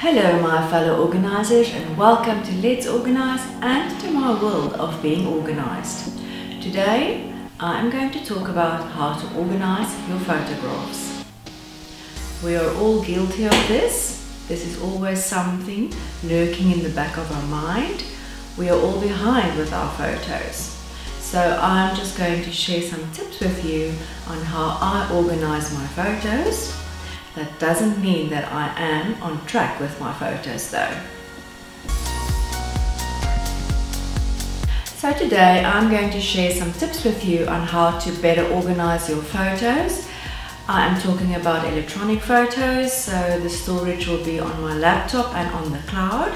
Hello my fellow organisers, and welcome to Let's Organise and to my world of being organised. Today I am going to talk about how to organise your photographs. We are all guilty of this. This is always something lurking in the back of our mind. We are all behind with our photos. So I'm just going to share some tips with you on how I organise my photos. That doesn't mean that I am on track with my photos though. So today I'm going to share some tips with you on how to better organize your photos. I am talking about electronic photos, so the storage will be on my laptop and on the cloud.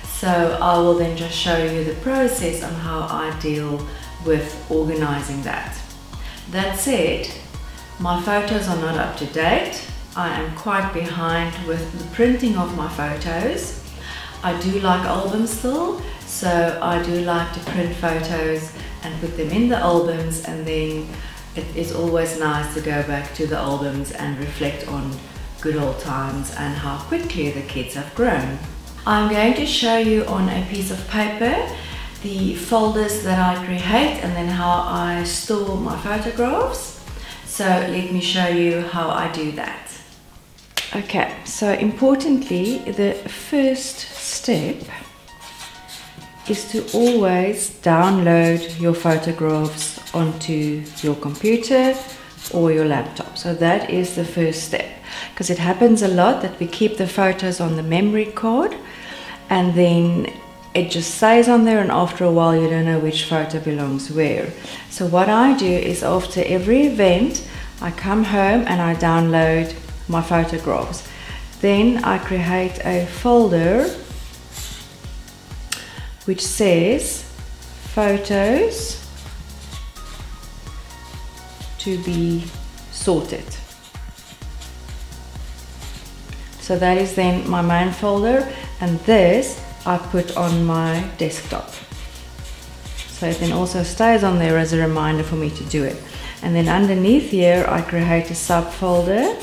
So I will then just show you the process on how I deal with organizing that. That said, my photos are not up to date. I am quite behind with the printing of my photos. I do like albums still, so I do like to print photos and put them in the albums, and then it is always nice to go back to the albums and reflect on good old times and how quickly the kids have grown. I'm going to show you on a piece of paper the folders that I create and then how I store my photographs. So let me show you how I do that. Okay, so importantly, the first step is to always download your photographs onto your computer or your laptop. So that is the first step, because it happens a lot that we keep the photos on the memory card and then it just stays on there, and after a while you don't know which photo belongs where. So what I do is after every event I come home and I download my photographs. Then I create a folder which says photos to be sorted. So that is then my main folder, and this I put on my desktop. So it then also stays on there as a reminder for me to do it. And then underneath here I create a subfolder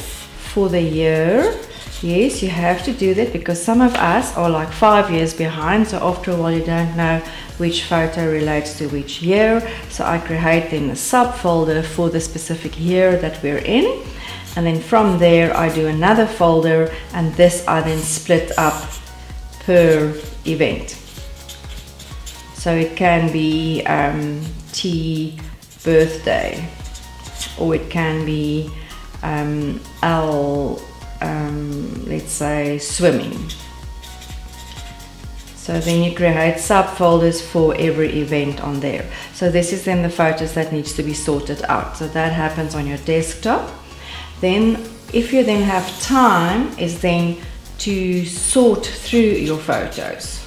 for the year. Yes, you have to do that because some of us are like 5 years behind, so after a while you don't know which photo relates to which year. So I create then a subfolder for the specific year that we're in, and then from there I do another folder, and this I then split up per event. So it can be T birthday, or it can be L, let's say swimming. So then you create subfolders for every event on there. So this is then the photos that needs to be sorted out. So that happens on your desktop. Then if you then have time, is then to sort through your photos.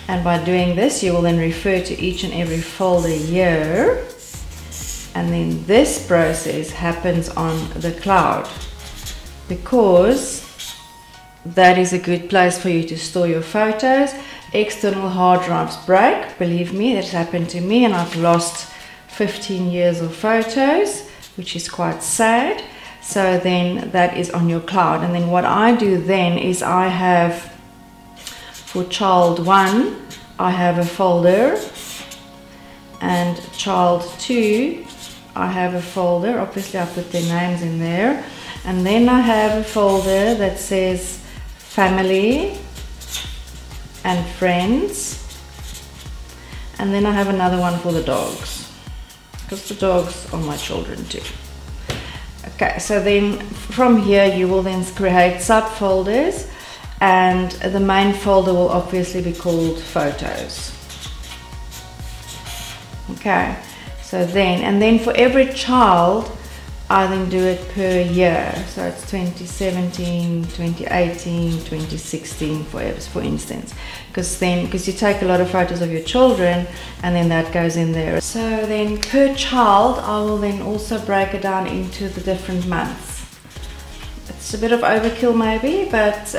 And by doing this, you will then refer to each and every folder here. And then this process happens on the cloud, because that is a good place for you to store your photos. External hard drives break, believe me, that's happened to me, and I've lost 15 years of photos, which is quite sad. So then that is on your cloud. And then what I do then is I have, for child 1 I have a folder, and child 2 I have a folder. Obviously I put their names in there, and then I have a folder that says family and friends, and then I have another one for the dogs, because the dogs are my children too. Okay, so then from here you will then create subfolders, and the main folder will obviously be called photos. Okay, so then, and then for every child I then do it per year. So it's 2017, 2018, 2016 for instance, because you take a lot of photos of your children and then that goes in there. So then per child I will then also break it down into the different months. It's a bit of overkill maybe, but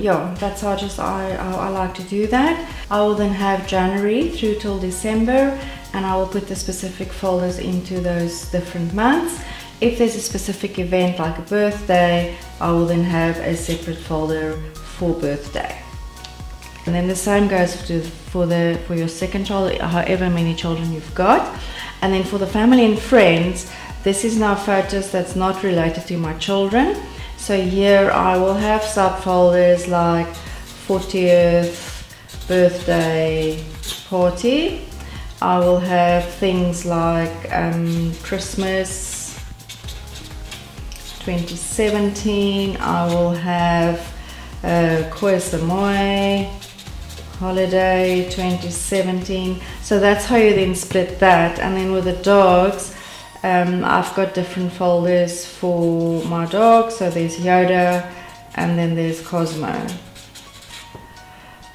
yeah, that's how I like to do that. I will then have January through till December, and I will put the specific folders into those different months. If there's a specific event like a birthday, I will then have a separate folder for birthday. And then the same goes for your second child, however many children you've got. And then for the family and friends, this is now photos that's not related to my children. So here I will have subfolders like 40th birthday party. I will have things like Christmas 2017. I will have Koh Samui holiday 2017. So that's how you then split that. And then with the dogs, I've got different folders for my dog. So there's Yoda and then there's Cosmo.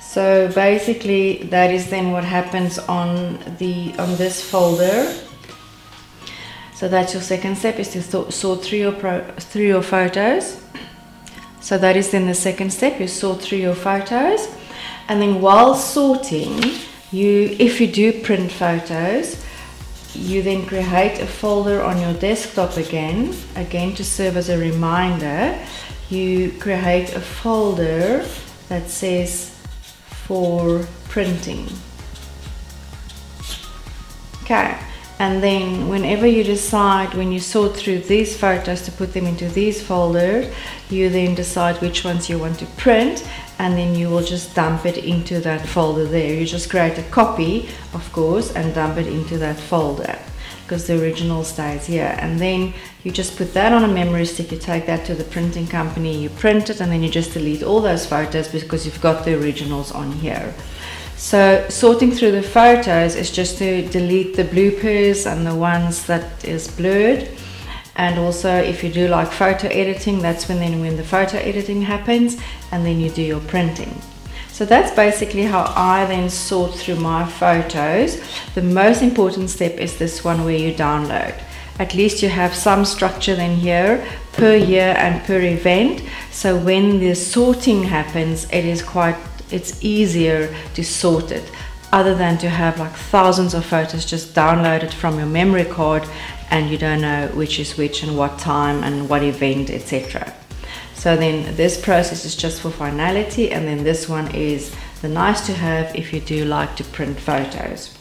So basically that is then what happens on this folder. So that's your second step, is to sort through your photos. So that is then the second step, you sort through your photos. And then while sorting, if you do print photos, you then create a folder on your desktop again to serve as a reminder. You create a folder that says for printing. Okay, and then whenever you decide, when you sort through these photos, to put them into these folders, you then decide which ones you want to print, and then you will just dump it into that folder there. You just create a copy, of course, and dump it into that folder, because the original stays here. And then you just put that on a memory stick, you take that to the printing company, you print it, and then you just delete all those photos because you've got the originals on here. So sorting through the photos is just to delete the bloopers and the ones that is blurred. And also if you do like photo editing, that's when the photo editing happens, and then you do your printing. So that's basically how I then sort through my photos. The most important step is this one where you download. At least you have some structure then here per year and per event. So when the sorting happens, it's easier to sort it, other than to have like thousands of photos just downloaded from your memory card and you don't know which is which and what time and what event, etc. So then this process is just for finality, and then this one is the nice to have if you do like to print photos.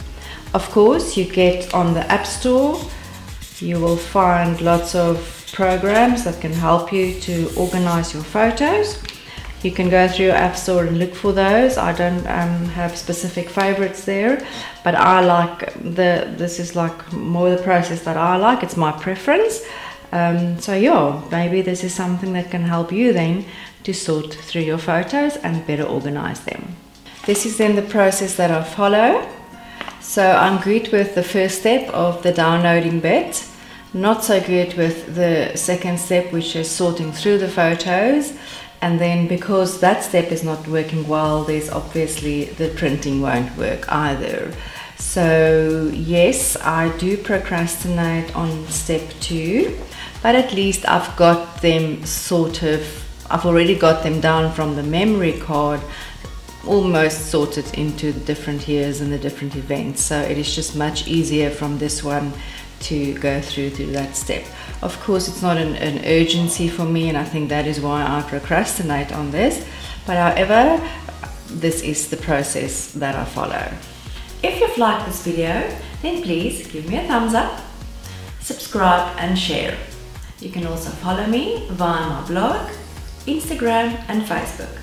Of course, you get on the App Store, you will find lots of programs that can help you to organize your photos. You can go through your App Store and look for those. I don't have specific favorites there, but I like this is like more the process that I like. It's my preference. So yeah, maybe this is something that can help you then to sort through your photos and better organize them. This is then the process that I follow. So I'm good with the first step of the downloading bit. Not so good with the second step, which is sorting through the photos. And then because that step is not working well, there's obviously the printing won't work either. So yes, I do procrastinate on step 2, but at least I've got them I've already got them down from the memory card, almost sorted into the different years and the different events. So it is just much easier from this one to go through to that step. Of course, it's not an urgency for me, and I think that is why I procrastinate on this. But however, this is the process that I follow. If you've liked this video, then please give me a thumbs up, subscribe and share. You can also follow me via my blog, Instagram and Facebook.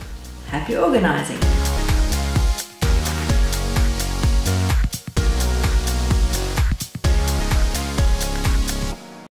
Happy organizing!